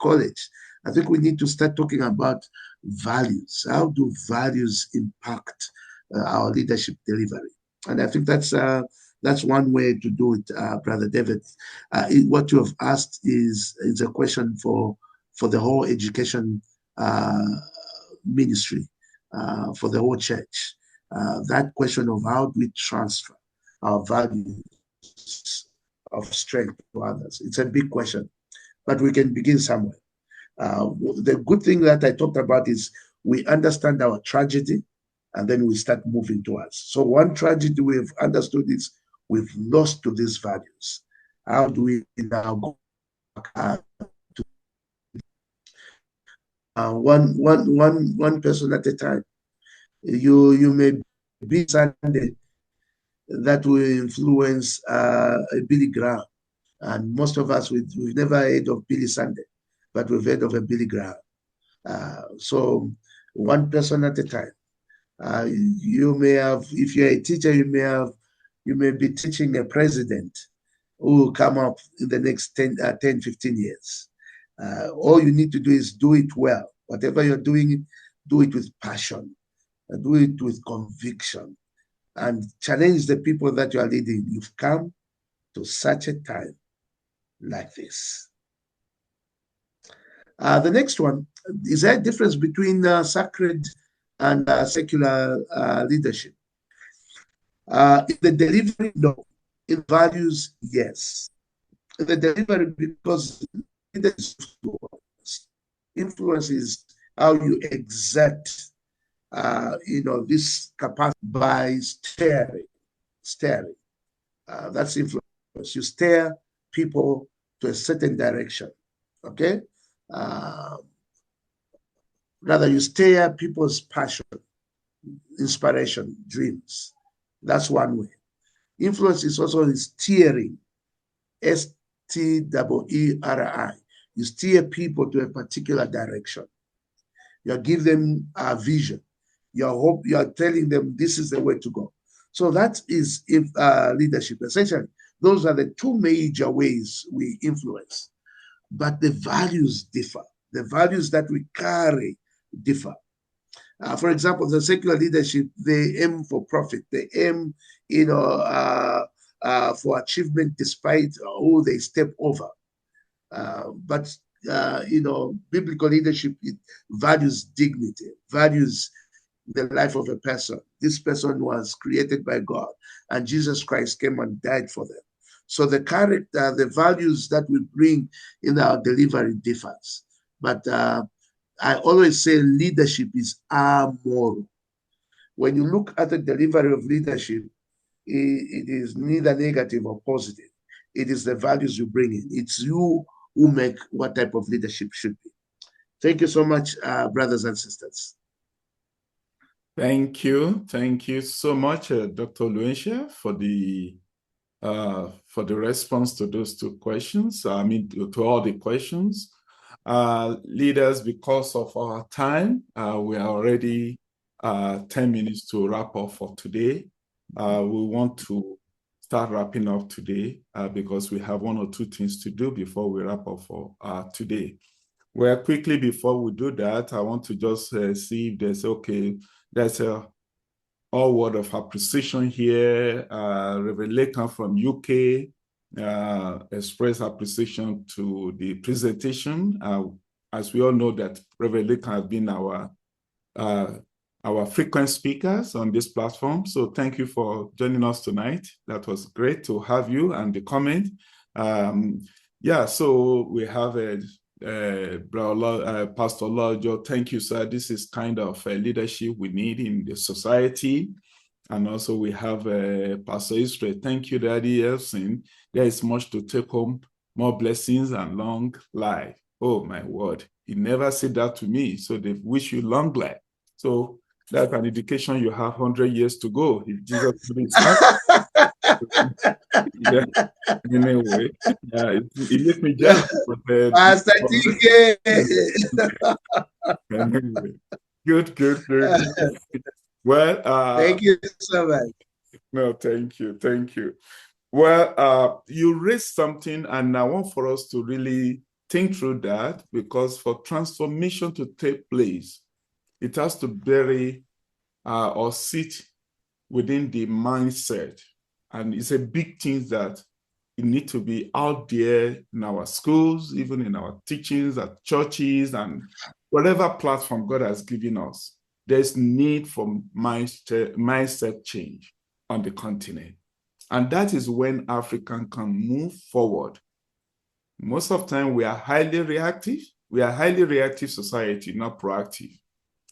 college, I think we need to start talking about values. How do values impact our leadership delivery? And I think that's one way to do it, Brother David. What you have asked is a question for the whole education ministry, for the whole church. That question of how do we transfer our values of strength to others? It's a big question, but we can begin somewhere. The good thing that I talked about is we understand our tragedy, and then we start moving towards. So one tragedy we've understood is we've lost to these values. How do we now go back to one person at a time? You may be Sunday that will influence Billy Graham, and most of us we've never heard of Billy Sunday, but we've heard of a Billy Graham. So one person at a time. You may have, if you're a teacher, you may be teaching a president who will come up in the next 10, 15 years. All you need to do is do it well. Whatever you're doing, do it with passion, do it with conviction, and challenge the people that you are leading. You've come to such a time like this. The next one, is there a difference between sacred and secular leadership? In the delivery, no. In values, yes. In the delivery, because influence is how you exert, this capacity by steering. That's influence. You steer people to a certain direction. Okay. Rather, you steer people's passion, inspiration, dreams. That's one way. Influence is also steering, S-T-E-E-R-I. You steer people to a particular direction. You give them a vision. You are telling them this is the way to go. So that is leadership. Essentially, those are the two major ways we influence. but the values differ. The values that we carry differ. For example, the secular leadership, they aim for profit. They aim, for achievement despite who they step over. But biblical leadership, it values dignity, values the life of a person. This person was created by God, and Jesus Christ came and died for them. So the character, the values that we bring in our delivery differs. But I always say leadership is amoral. When you look at the delivery of leadership, it is neither negative or positive. It is the values you bring in. It's you who make what type of leadership should be. Thank you so much, brothers and sisters. Thank you. Thank you so much, Dr. Luensia, for the response to those two questions. To all the questions. Leaders, because of our time, we are already 10 minutes to wrap up for today. We want to start wrapping up today because we have one or two things to do before we wrap up for today. Well, quickly before we do that, I want to just see if there's a all word of appreciation here. Reverend Lakan from UK express appreciation to the presentation. As we all know that Reverend Lakan has been our frequent speakers on this platform. So thank you for joining us tonight. That was great to have you and the comment. So we have Pastor Lojo. Thank you, sir. This is kind of leadership we need in the society. And also we have Pastor Israel. Thank you, Daddy Elson. There is much to take home, more blessings and long life. Oh, my word. He never said that to me. So they wish you long life. So that's an indication you have 100 years to go. If Jesus didn't start. Yeah. Anyway, it makes me jealous. Pastor TK. Anyway, good. Well, thank you so much. No, thank you. Well, you raised something, and I want for us to really think through that, because for transformation to take place, it has to bury or sit within the mindset. And it's a big thing that it needs to be out there in our schools, even in our teachings at churches and whatever platform God has given us. There's need for mindset change on the continent. And that is when Africa can move forward. Most of the time, we are highly reactive. We are a highly reactive society, not proactive.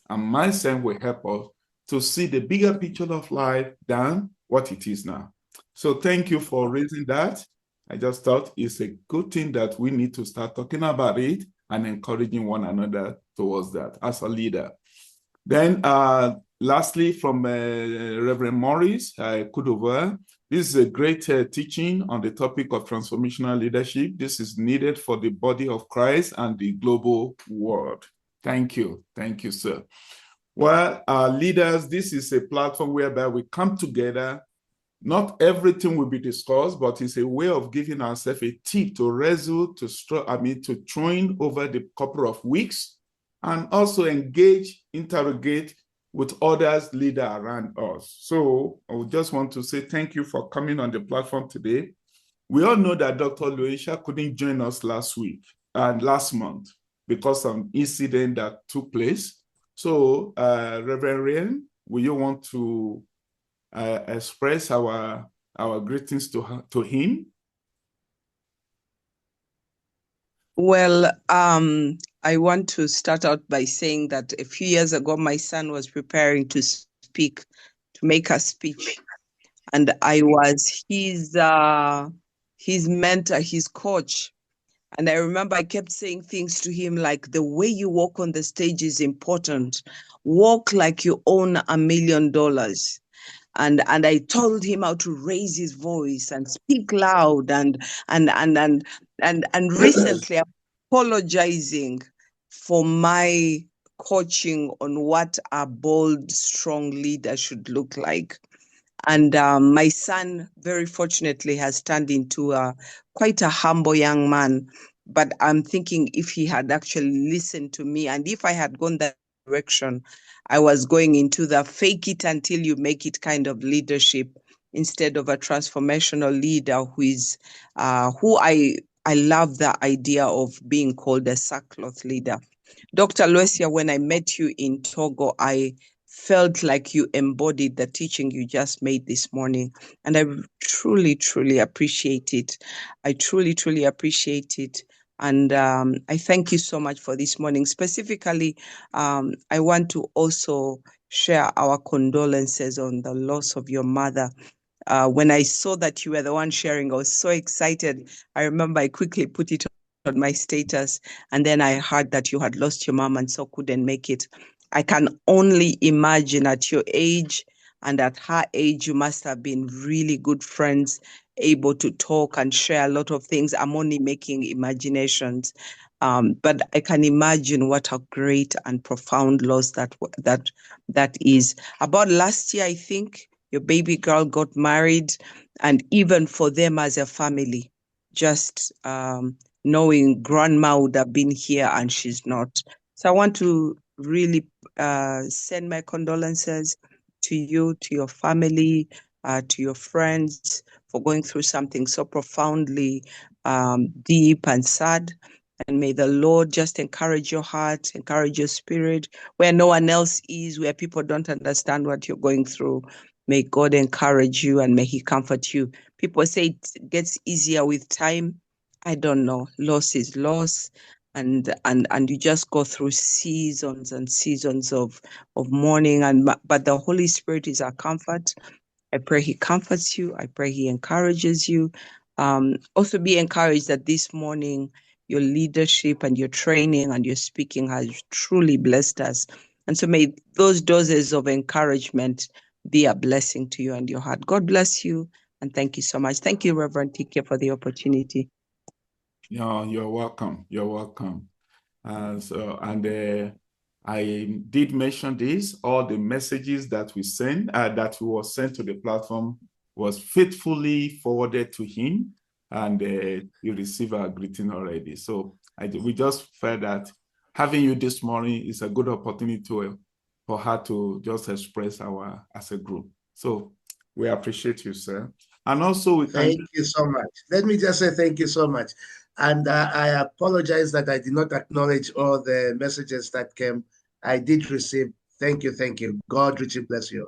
And mindset will help us to see the bigger picture of life than what it is now. So thank you for raising that. I just thought it's a good thing that we need to start talking about it and encouraging one another towards that as a leader. Then lastly, from Reverend Morris Kudova, this is a great teaching on the topic of transformational leadership. This is needed for the body of Christ and the global world. Thank you, sir. Well, leaders, this is a platform whereby we come together. Not everything will be discussed, but it's a way of giving ourselves a tip to wrestle, to train over the couple of weeks, and also engage, interrogate with others, leaders around us. So I just want to say thank you for coming on the platform today. We all know that Dr. Luensia couldn't join us last month because of an incident that took place. So Reverend Ryan, will you want to express our greetings to him? Well, I want to start out by saying that a few years ago, my son was preparing to make a speech, and I was his mentor, his coach. And I remember I kept saying things to him like, the way you walk on the stage is important. Walk like you own $1 million. And I told him how to raise his voice and speak loud and recently I'm apologizing for my coaching on what a bold, strong leader should look like. And my son, very fortunately, has turned into quite a humble young man. but I'm thinking if he had actually listened to me, and if I had gone that direction, I was going into the fake it until you make it kind of leadership, instead of a transformational leader who is who I love the idea of being called a sackcloth leader. Dr. Luesia, when I met you in Togo, I felt like you embodied the teaching you just made this morning. And I truly, truly appreciate it. I truly, truly appreciate it. And I thank you so much for this morning. Specifically, I want to also share our condolences on the loss of your mother. When I saw that you were the one sharing, I was so excited. I remember I quickly put it on my status, and then I heard that you had lost your mom and so couldn't make it. I can only imagine at your age and at her age, you must have been really good friends, able to talk and share a lot of things. I'm only making imaginations. But I can imagine what a great and profound loss that is. About last year, I think, your baby girl got married, and even for them as a family, just knowing grandma would have been here and she's not. So I want to really send my condolences to you, to your family, to your friends for going through something so profoundly deep and sad. And may the Lord just encourage your heart, encourage your spirit, where no one else is, where people don't understand what you're going through. May God encourage you and may He comfort you. People say it gets easier with time. I don't know. Loss is loss. And you just go through seasons and seasons of mourning. But the Holy Spirit is our comfort. I pray He comforts you. I pray He encourages you. Also be encouraged that this morning your leadership and your training and your speaking has truly blessed us. And so may those doses of encouragement be a blessing to you and your heart. God bless you. And thank you so much. Thank you, Reverend Tike, for the opportunity. You're welcome. You're welcome. I did mention this, all the messages that we sent, that was sent to the platform was faithfully forwarded to him, and you received our greeting already. So we just felt that having you this morning is a good opportunity for her to just express as a group. So we appreciate you, sir. And also we thank you so much. Let me just say thank you so much. And I apologize that I did not acknowledge all the messages that came. I did receive. Thank you. Thank you. God richly bless you.